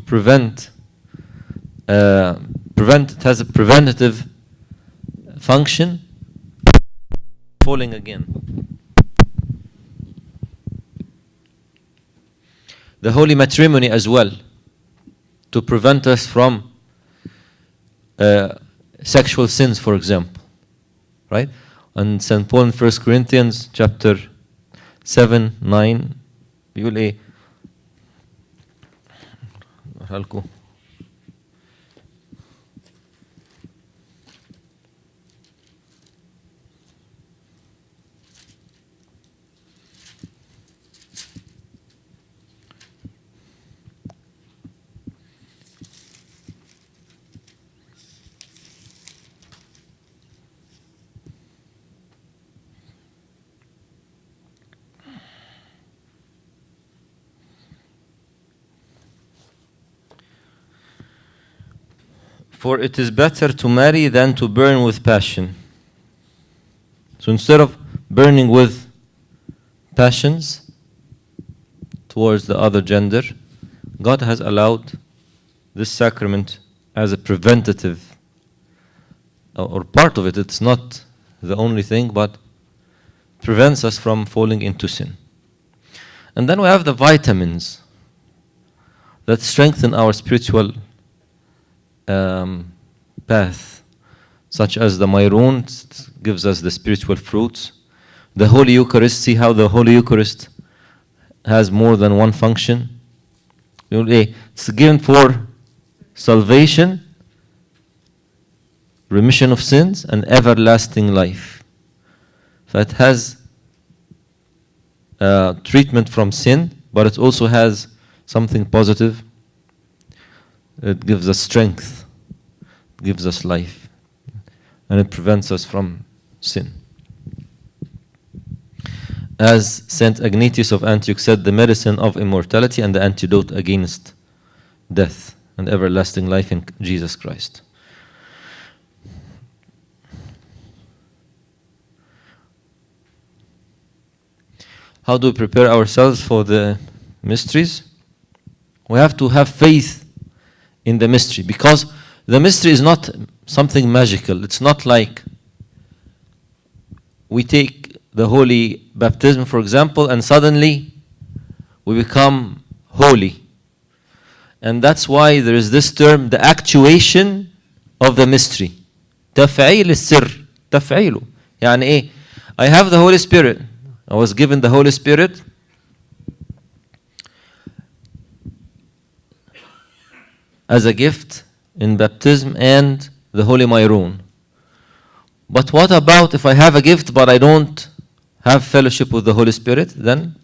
prevent, it has a preventative function, falling again. The holy matrimony as well, to prevent us from sexual sins, for example, right? And St. Paul in 1 Corinthians chapter 7, 9, بيقول ايه؟ لكم. For it is better to marry than to burn with passion. So instead of burning with passions towards the other gender, God has allowed this sacrament as a preventative, or part of it. It's not the only thing, but prevents us from falling into sin. And then we have the vitamins that strengthen our spiritual path, such as the Mayrun gives us the spiritual fruits. The Holy Eucharist, see how the Holy Eucharist has more than one function. It's given for salvation, remission of sins, and everlasting life. So it has treatment from sin, but it also has something positive. It gives us strength, it gives us life, and it prevents us from sin. As Saint Ignatius of Antioch said, the medicine of immortality and the antidote against death and everlasting life in Jesus Christ. How do we prepare ourselves for the mysteries? We have to have faith in the mystery, because the mystery is not something magical. It's not like we take the holy baptism, for example, and suddenly we become holy. And that's why there is this term, the actuation of the mystery. تفعيل السر. تفعيله. يعني إيه? I have the Holy Spirit. I was given the Holy Spirit. As a gift in baptism and the Holy Mayrun. But what about if I have a gift but I don't have fellowship with the Holy Spirit? Then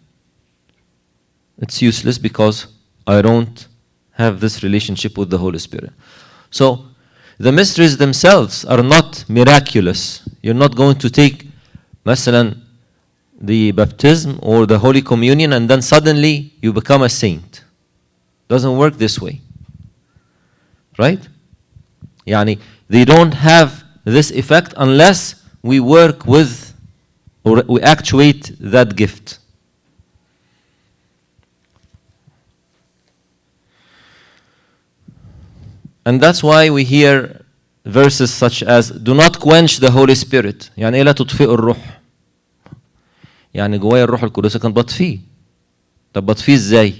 it's useless, because I don't have this relationship with the Holy Spirit. So the mysteries themselves are not miraculous. You're not going to take مثلا the baptism or the Holy Communion and then suddenly you become a saint. Doesn't work this way. Right? Yani, they don't have this effect unless we work with or we actuate that gift. And that's why we hear verses such as, do not quench the Holy Spirit. يعني إيه لا تطفئوا الروح؟ يعني جوايا الروح القدس كان بطفيه. طب بطفيه ازاي؟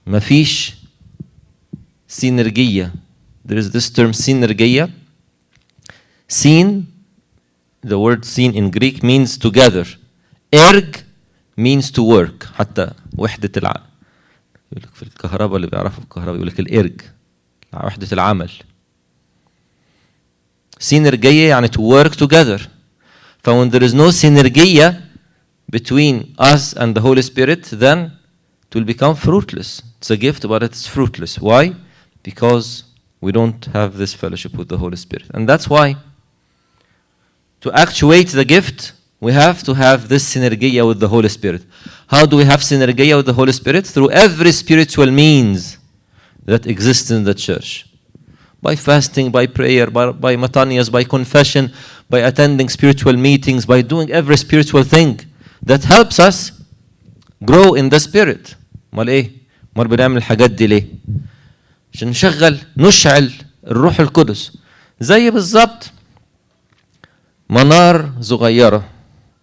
مفيش synergia. There is this term synergia. Syn, the word syn in Greek means together. Erg means to work. حتى وحدة العمل. يقول لك في الكهرباء اللي بيعرفوا الكهرباء يقول لك الإرج. وحدة العمل. Synergia يعني to work together. When there is no synergia between us and the Holy Spirit, then it will become fruitless. It's a gift, but it's fruitless. Why? Because we don't have this fellowship with the Holy Spirit. And that's why to actuate the gift, we have to have this synergia with the Holy Spirit. How do we have synergia with the Holy Spirit? Through every spiritual means that exists in the church. By fasting, by prayer, by matanias, by confession, by attending spiritual meetings, by doing every spiritual thing that helps us grow in the Spirit. امال بنعمل الحاجات دي ليه؟ عشان نشعل الروح القدس. زي بالظبط منار صغيرة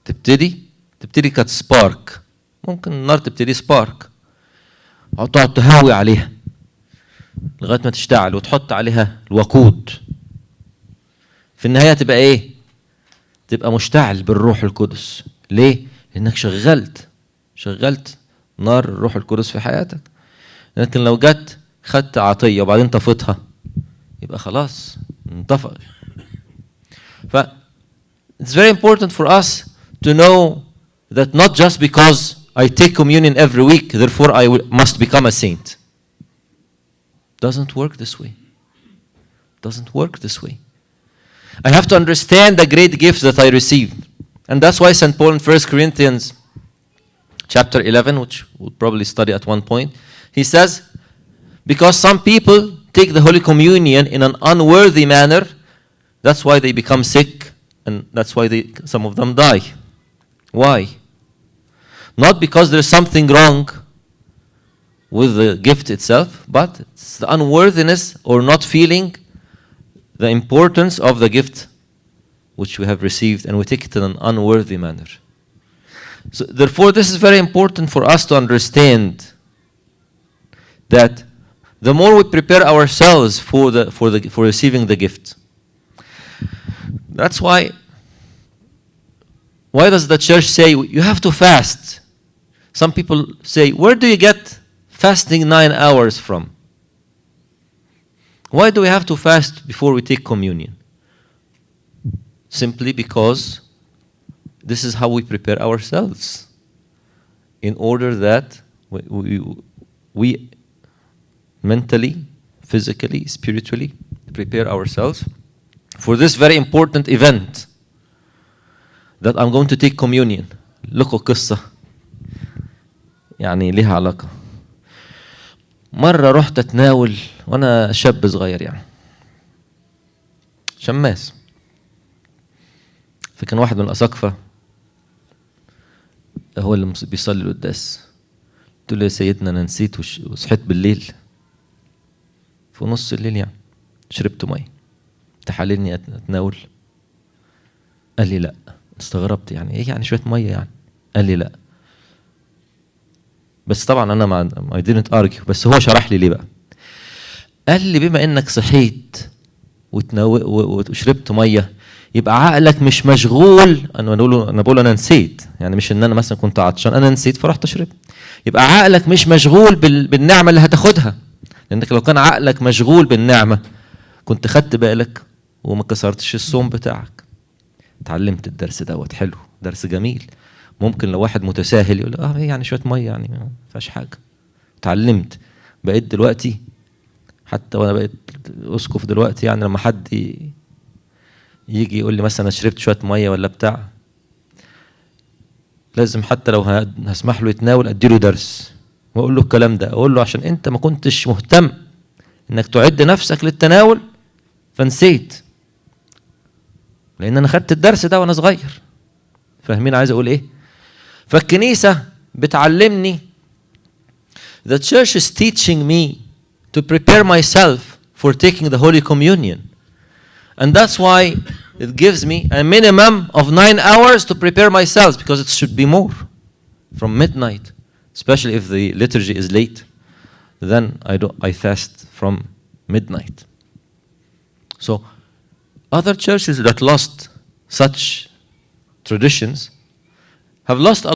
تبتدي كانت سبارك، ممكن النار تبتدي سبارك، تقعد تهوي عليها لغاية ما تشتعل وتحط عليها الوقود. في النهاية تبقى ايه؟ تبقى مشتعل بالروح القدس. ليه؟ لأنك شغلت نار الروح القدس في حياتك. لكن لو جت خدت عطية وبعدين طفتها يبقى خلاص انطفأ. ف it's very important for us to know that not just because I take communion every week, therefore I must become a saint. Doesn't work this way. Doesn't work this way. I have to understand the great gifts that I received. And that's why St. Paul in 1 Corinthians chapter 11, which we'll probably study at one point, he says, because some people take the Holy Communion in an unworthy manner, that's why they become sick, and that's why some of them die. Why? Not because there's something wrong with the gift itself, but it's the unworthiness or not feeling the importance of the gift which we have received, and we take it in an unworthy manner. So therefore, this is very important for us to understand that the more we prepare ourselves for receiving the gift. That's why does the church say you have to fast? Some people say, where do you get fasting 9 hours from? Why do we have to fast before we take communion? Simply because this is how we prepare ourselves, in order that we mentally, physically, spiritually prepare ourselves for this very important event that I'm going to take communion. لكم قصة يعني ليها علاقة. مرة رحت أتناول وأنا شاب صغير يعني شماس، فكان واحد من الأساقفة هو اللي بيصلي القداس. قلت له يا سيدنا أنا نسيت وصحيت بالليل في نص الليل يعني، شربت مية، تحاللني أتناول؟ قال لي لا. استغربت، يعني ايه يعني شويه ميه يعني؟ قال لي لا. بس طبعا انا ما I didn't argue، بس هو شرح لي ليه بقى. قال لي بما انك صحيت وشربت ميه يبقى عقلك مش مشغول. انا بقول انا نسيت، يعني مش ان انا مثلا كنت عطشان، انا نسيت فرحت شربت. يبقى عقلك مش مشغول بالنعمه اللي هتاخدها، لانك لو كان عقلك مشغول بالنعمه كنت خدت بالك وما كسرتش الصوم بتاعك. اتعلمت الدرس دوت، حلو، درس جميل. ممكن لو واحد متساهل يقول ايه يعني شويه ميه يعني ما فيهاش حاجه. اتعلمت، بقيت دلوقتي حتى وانا بقيت اسقف دلوقتي، يعني لما حد يجي يقول لي مثلا شربت شويه ميه ولا بتاع، لازم حتى لو هسمح له يتناول اديله درس واقول له الكلام ده، اقول له عشان انت ما كنتش مهتم انك تعد نفسك للتناول فنسيت، لان انا خدت الدرس ده وانا صغير. فاهمين عايز اقول ايه؟ فالكنيسه بتعلمني، the church is teaching me to prepare myself for taking the Holy Communion, and that's why it gives me a minimum of 9 hours to prepare myself, because it should be more, from midnight, especially if the liturgy is late. Then I fast from midnight. So other churches that lost such traditions have lost a